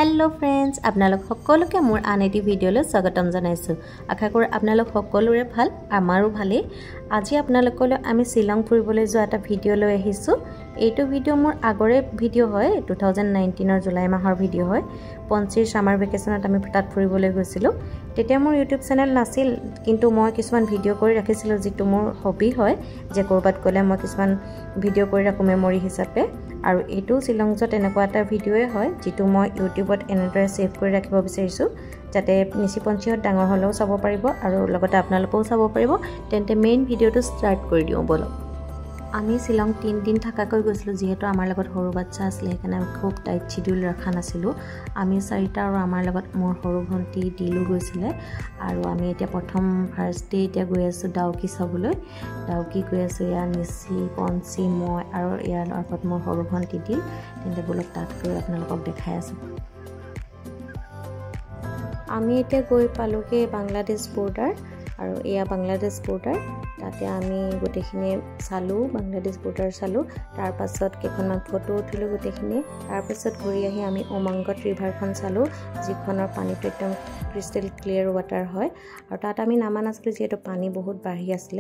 Hello friends आपनालोक सकलोके मोर आन eighty भिडिओले स्वागतम जनाइछु आशा करो आपनालोक सकलोरे ভাল আমাৰো ভালে আজি आपनालोकले आमी शिलং ফুৰিবলৈ যোৱা এটা ভিডিও লৈ আহিছো এইটো ভিডিও মোৰ আগৰে ভিডিও হয় 2019 ৰ জুলাই মাহৰ ভিডিও হয় পঞ্চি সামাৰ ভেকেশনত আমি তাত ফুৰিবলৈ গৈছিলো তেতিয়া মোৰ ইউটিউব চেনেল নাছিল কিন্তু মই কিছুমান ভিডিও কৰি ৰাখিছিলো যেটো মোৰ হবি হয় যে কৰবাত গলে মই কিছুমান ভিডিও কৰি ৰাখো মেমৰি হিচাপে আৰু এটো শিলংজত এনেকুৱা এটা ভিডিওয়ে হয় যেটো মই ইউটিউবত এনেদৰে সেভ কৰি ৰাখিব বিচাৰিছো যাতে নিচি পঞ্চিহত ডাঙৰ হলেও চাব পাৰিব আৰু লগতে আপোনালোকেও চাব পাৰিব তেন্তে মেইন ভিডিওটো স্টাৰ্ট কৰি দিও বলো আমি শিলং 3 দিন থাকাকৈ গৈছিলো যেহেতু আমাৰ লগত সৰু বাচ্চা আছিল সেইকাৰণে খুব টাইট শিডিউল ৰাখা নাছিলো আমি চাৰিটা আৰু আমাৰ লগত মোৰ সৰু ভন্টি দিলু গৈছিলে আৰু আমি এতিয়া প্ৰথম ফাৰ্ষ্ট ডে এতিয়া গৈ আছো ডাউকি চাবলৈ ডাউকি গৈ আছো ইয়া নিচি পঞ্চি মই আৰু ইয়াৰ লগত মোৰ সৰু ভন্টি দিল তেন্তে বলক তাত গৈ আপোনালোকক দেখাই আছো আমি এতিয়া গৈ পালোকে বাংলাদেশ বৰ্ডাৰ আৰু এয়া বাংলাদেশ বৰ্ডাৰ তাতে আমি গোটেখিনি চালু বাংলাদেশ বৰ্ডাৰ চালু তাৰ পাছত কেখনমান ফটো উঠিলো গোটেখিনি তাৰ পাছত ঘূৰি আহি আমি ওমাংগত ৰিভাৰখন চালু যিখনৰ পানীটো একদম ক্ৰিষ্টেল ক্লিয়াৰ ওৱাটাৰ হয় আৰু তাত আমি নামা নাছিলো যেটো পানী বহুত বাঢ়ি আছিল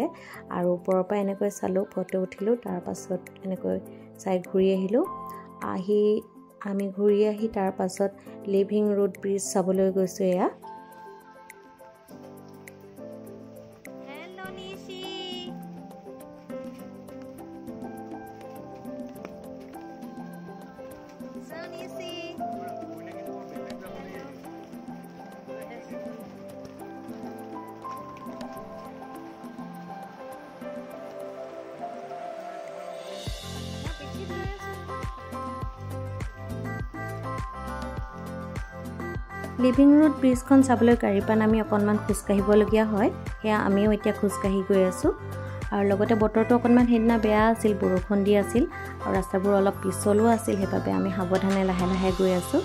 আৰু ওপৰৰ পৰা এনেকৈ চালু ফটো উঠিলো তাৰ পাছত এনেকৈ চাই ঘূৰি আহিলো আমি ঘূৰি আহি তাৰ পাছত লিভিং ৰোড ব্ৰিজ চাবলৈ গৈছো এয়া লিভিং ৰোড ব্ৰিজখন চাবলৈ গাড়ীপান আমি অকনমান খুজ কাহিবলগীয়া হয় হেয়া আমিও এতিয়া খুজ কাহি গৈ আছো আৰু লগতে বতৰটো অকনমান হেদিনা বেয়া আছিল বৰষুণ দি আছিল আৰু ৰাস্তাবোৰ অলপ পিছলো আছিল হেবাবে আমি সাৱধানে লাহে লাহে গৈ আছো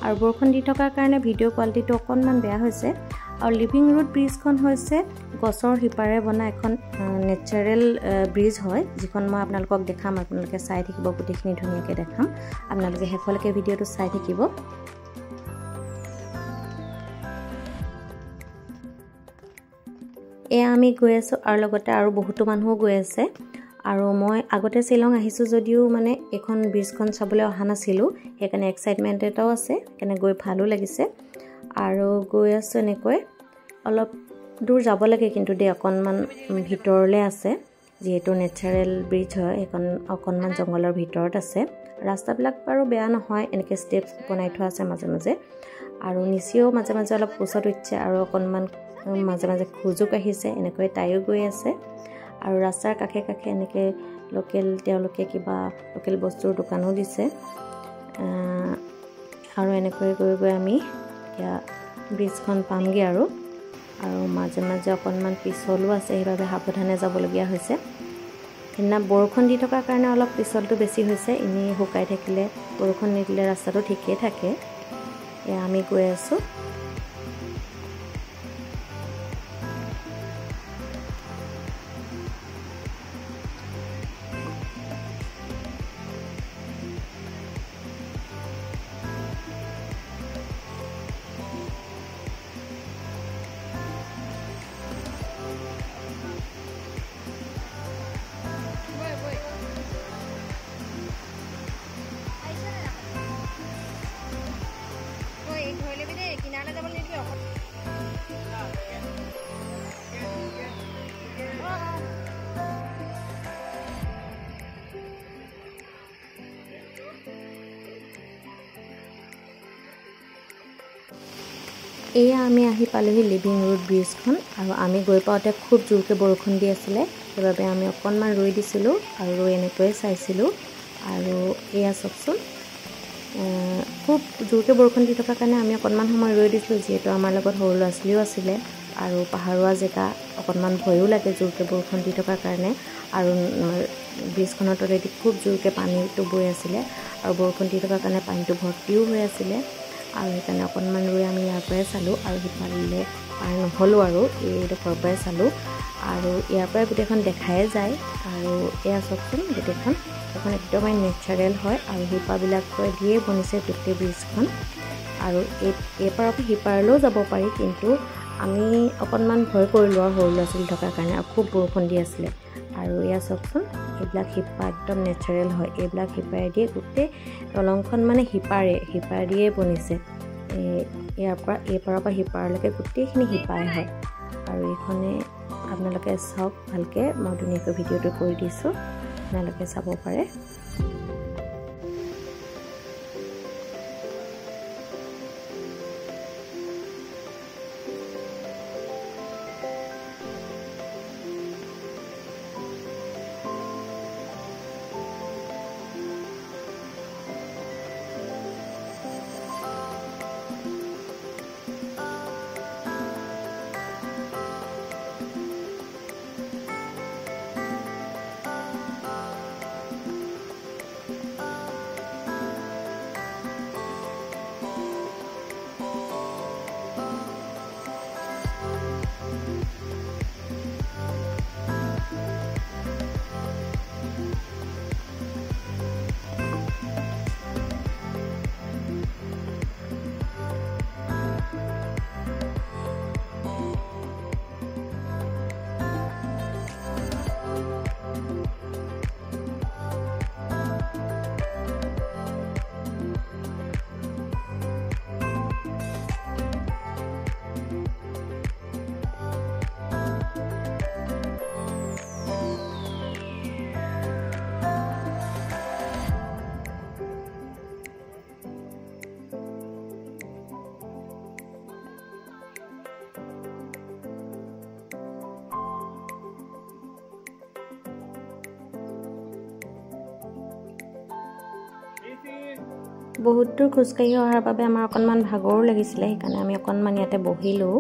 আৰু বৰষুণ দি থকাৰ কাৰণে ভিডিও কোৱালিটিটো অকনমান বেয়া হৈছে আৰু লিভিং ৰোড ব্ৰিজখন হৈছে গছৰ হিপাৰে বনা এখন নেচাৰেল ব্ৰিজ হয় যিখন মই আপোনালোকক দেখাম আপোনালোকে চাই থাকিব গোটেখিনি ধুনীয়াকৈ দেখাম আপোনালোকে হেফলকে ভিডিওটো চাই থাকিব আমি গৈ আছো আৰু লগতে আৰু বহুতো মানুহ গৈ আছে আৰু মই আগতে শিলং আহিছো যদিও মানে এখন ব্ৰিজখন চাবলৈ অহা নাছিলো সেইকাৰণে এক্সাইটমেন্ট এটাও আছে কেনে গৈ ভালো লাগিছে আৰু গৈ আছো এনেকৈ অলপ দূৰ যাব লাগে কিন্তু দে অকনমান ভিতৰলে আছে যেহেতু নেচাৰেল ব্ৰিজ হয় এখন অকনমান জংগলৰ ভিতৰত আছে ৰাস্তাবিলাক বাৰু বেয়া নহয় এনেকৈ ষ্টেপছ বনাই থোৱা আছে মাজে মাজে আৰু নিচিও মাজে মাজে অলপ পুছত উঠছে আৰু অকনমান মাজে মাজে খুজুক আহিছে এনেকৈ তাইও গৈ আছে আৰু ৰাস্তাৰ কাষে কাষে এনেকৈ লোকেল তেওঁলোকে কিবা লোকেল বস্তুৰ দোকানো দিছে আৰু এনেকৈ গৈ গৈ আমি এতিয়া ব্ৰিজখন পামগে আৰু মাজে মাজে অকনমান পিছলো আছে সেইবাবে সাৱধানে যাবলগীয়া হৈছে হেনা বৰষুণ দি থকাৰ কাৰণে অলপ পিছলটো বেছি হৈছে ইনি শুকাই থাকিলে বৰষুণ নিদিলে ৰাস্তাটো ঠিকই থাকে আমি গৈ আছো এয়া আমি আহি পালোহি লিভিং ৰোড ব্ৰিজখন আৰু আমি গৈ পাওঁতে খুব জোৰকৈ বৰষুণ দি আছিলে সেইবাবে আমি অকনমান ৰৈ দিছিলো আৰু এনেকৈ চাইছিলো আৰু এয়া চকচোন খুব জোৰকৈ বৰষুণ দি থকাৰ কাৰণে আমি অকনমান সময় ৰৈ দিছিলো যেহেতু আমাৰ লগত সৰু ল'ৰা-ছোৱালীও আছিলে আৰু পাহাৰুৱা জেগা অকনমান ভয়ও লাগে জোৰকৈ বৰষুণ দি থকাৰ কাৰণে আৰু ব্ৰিজখনৰ তলেদি খুব জোৰকৈ পানীটো বৈ আছিলে আৰু বৰষুণ দি থকাৰ কাৰণে পানীটো ভৰ্তিও হৈ আছিলে আৰু সেইকাৰণে অকনমান ৰৈ আমি ইয়াৰ পৰাই চালো আৰু হিপাৰলে পাৰ নহলো আৰু এইডোখৰ পৰাই চালো আৰু ইয়াৰ পৰা গোটেইখন দেখাই যায় আৰু এয়া চকচোন গোটেইখন এখন একদম নেচাৰেল হয় আৰু হিপাবিলাক দিয়ে বনিছে গোটেই ব্ৰিজখন আৰু এইপাৰৰ পৰা সিপাৰলৈও যাব পাৰি, কিন্তু আমি অকণমান ভয় কৰিলোঁ আৰু সৰু ল'ৰা ছোৱালী থকাৰ কাৰণে, আৰু খুব বৰষুণ দি আছিলে। আৰু এয়া চাওকচোন, এইবিলাক শিপা একদম নেচাৰেল হয়, এইবিলাক শিপাৰে দিয়ে গোটেই দলংখন মানে শিপাৰ দিয়ে বনিছে। এইপাৰৰ পৰা সিপাৰলৈকে গোটেইখিনি শিপাই হয়। আৰু এইখনে আপোনালোকে চাওক ভালকৈ, মই ধুনীয়াকৈ ভিডিঅ'টো কৰি দিছোঁ, আপোনালোকে চাব পাৰে। বহুত দূৰ খোজকাঢ়ি অহাৰ বাবে আমাৰ অকণমান ভাগৰো লাগিছিলে, সেইকাৰণে আমি অকণমান ইয়াতে বহিলোঁ।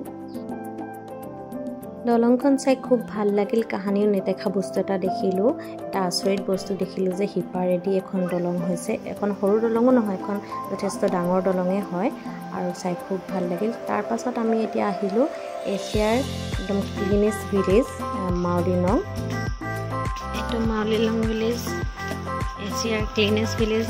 দলংখন চাই খুব ভাল লাগিল। কাহানিও নেদেখা বস্তু এটা দেখিলোঁ, এটা আচৰিত বস্তু দেখিলোঁ যে শিপাৰেদি এখন দলং হৈছে। এখন সৰু দলঙো নহয়, এখন যথেষ্ট ডাঙৰ দলঙেই হয়, আৰু চাই খুব ভাল লাগিল। তাৰ পাছত আমি এতিয়া আহিলোঁ এছিয়াৰ একদম ক্লিনেষ্ট ভিলেজ মাউলিনং। এইটো মাউলিনং ভিলেজ, এছিয়াৰ ক্লিনেষ্ট ভিলেজ।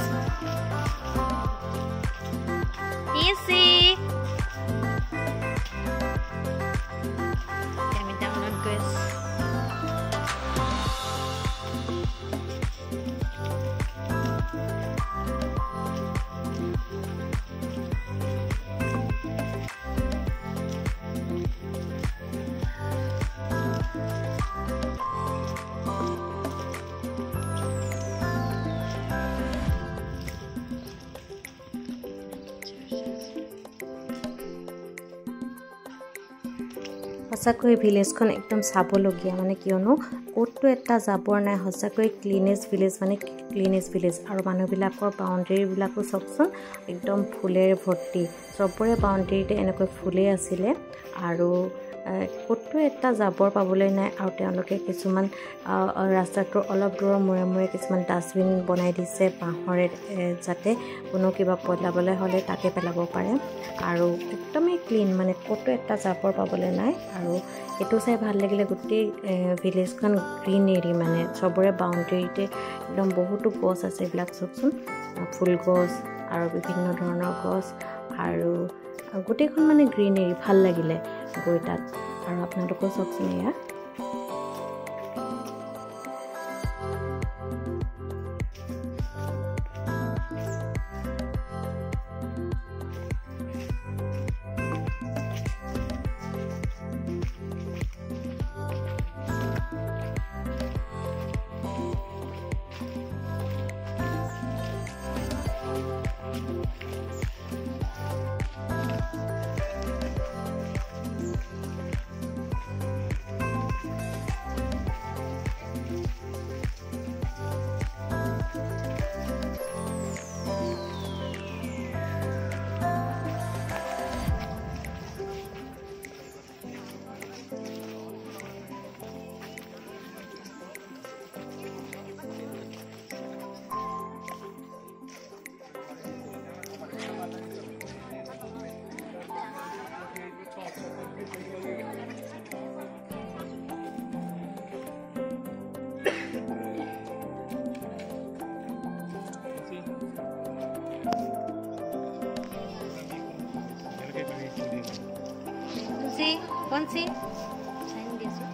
সঁচাকৈ ভিলেজখন একদম চাবলগীয়া, মানে কিয়নো ক'তো এটা জাবৰ নাই। সঁচাকৈ ক্লিনেষ্ট ভিলেজ মানে ক্লিনেষ্ট ভিলেজ। আৰু মানুহবিলাকৰ বাউণ্ডেৰীবিলাকো চাওকচোন, একদম ফুলেৰে ভৰ্তি, চবৰে বাউণ্ডেৰীতে এনেকৈ ফুলেই আছিলে, আৰু ক'তো এটা জাবৰ পাবলৈ নাই। আৰু তেওঁলোকে কিছুমান ৰাস্তাটোৰ অলপ দূৰৰ মূৰে মূৰে কিছুমান ডাষ্টবিন বনাই দিছে বাঁহৰে, যাতে কোনো কিবা পেলাবলৈ হ'লে তাতে পেলাব পাৰে। আৰু একদমেই ক্লিন, মানে ক'তো এটা জাবৰ পাবলৈ নাই। আৰু এইটো চাই ভাল লাগিলে, গোটেই ভিলেজখন গ্ৰীনেৰী, মানে চবৰে বাউণ্ডেৰীতে একদম বহুতো গছ আছে। এইবিলাক চাওকচোন, ফুল গছ আৰু বিভিন্ন ধৰণৰ গছ, আৰু গোটেইখন মানে গ্ৰীনেৰী, ভাল লাগিলে গৈ তাত। আৰু আপোনালোকেও চাওকচোন এয়া। পঞ্চি চাইন দিছো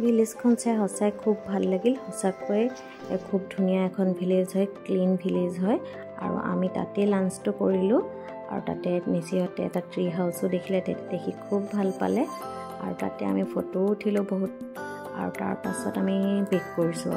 ভিলেজখন চাই সঁচাই খুব ভাল লাগিল সঁচাকৈ খুব ধুনীয়া এখন ভিলেজ হয় ক্লিন ভিলেজ হয় আৰু আমি তাতে লাঞ্চটো কৰিলোঁ আৰু তাতে নিচিহতে এটা ট্ৰি হাউচো দেখিলে দেখি খুব ভাল পালে আৰু তাতে আমি ফটো উঠিলোঁ বহুত আৰু তাৰ পাছত আমি বেক কৰিছোঁ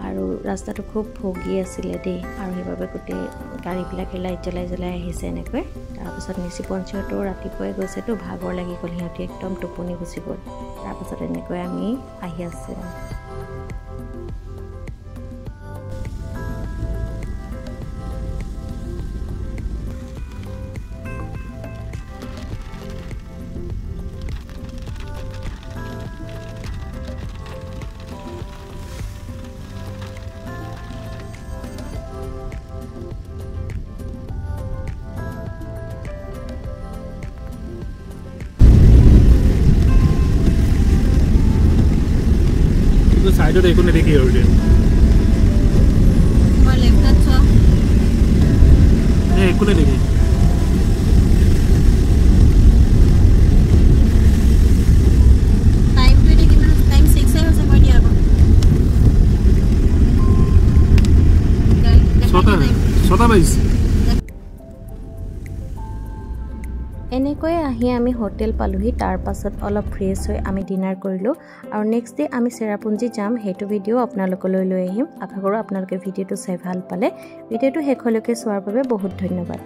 আৰু ৰাস্তাটো খুব ভগি আছিলে দেই আৰু সেইবাবে গোটেই গাড়ীবিলাকে লাইট জ্বলাই আহিছে এনেকৈ তাৰপাছত নিচি পঞ্চায়তো ৰাতিপুৱাই গৈছেতো ভাগৰ লাগি গ'ল সিহঁতি একদম টোপনি গুচি গ'ল তাৰপাছত এনেকৈ আমি আহি আছোঁ साइड देखो नहीं देखी और तुम्हारे लेफ्ट अच्छा नहीं नहीं देखी टाइम तो देखी मैंने टाइम 6 है उसे कर दिया सोता बाइस এনেকৈ আহি আমি হোটেল পালোহি তাৰ পাছত অলপ ফ্ৰেছ হৈ আমি ডিনাৰ কৰিলোঁ আৰু নেক্সট ডে আমি চেৰাপুঞ্জী যাম সেইটো ভিডিও আপোনালোকলৈ লৈ আহিম আশা কৰোঁ আপোনালোকে ভিডিওটো চাই ভাল পালে ভিডিওটো শেষলৈকে চোৱাৰ বাবে বহুত ধন্যবাদ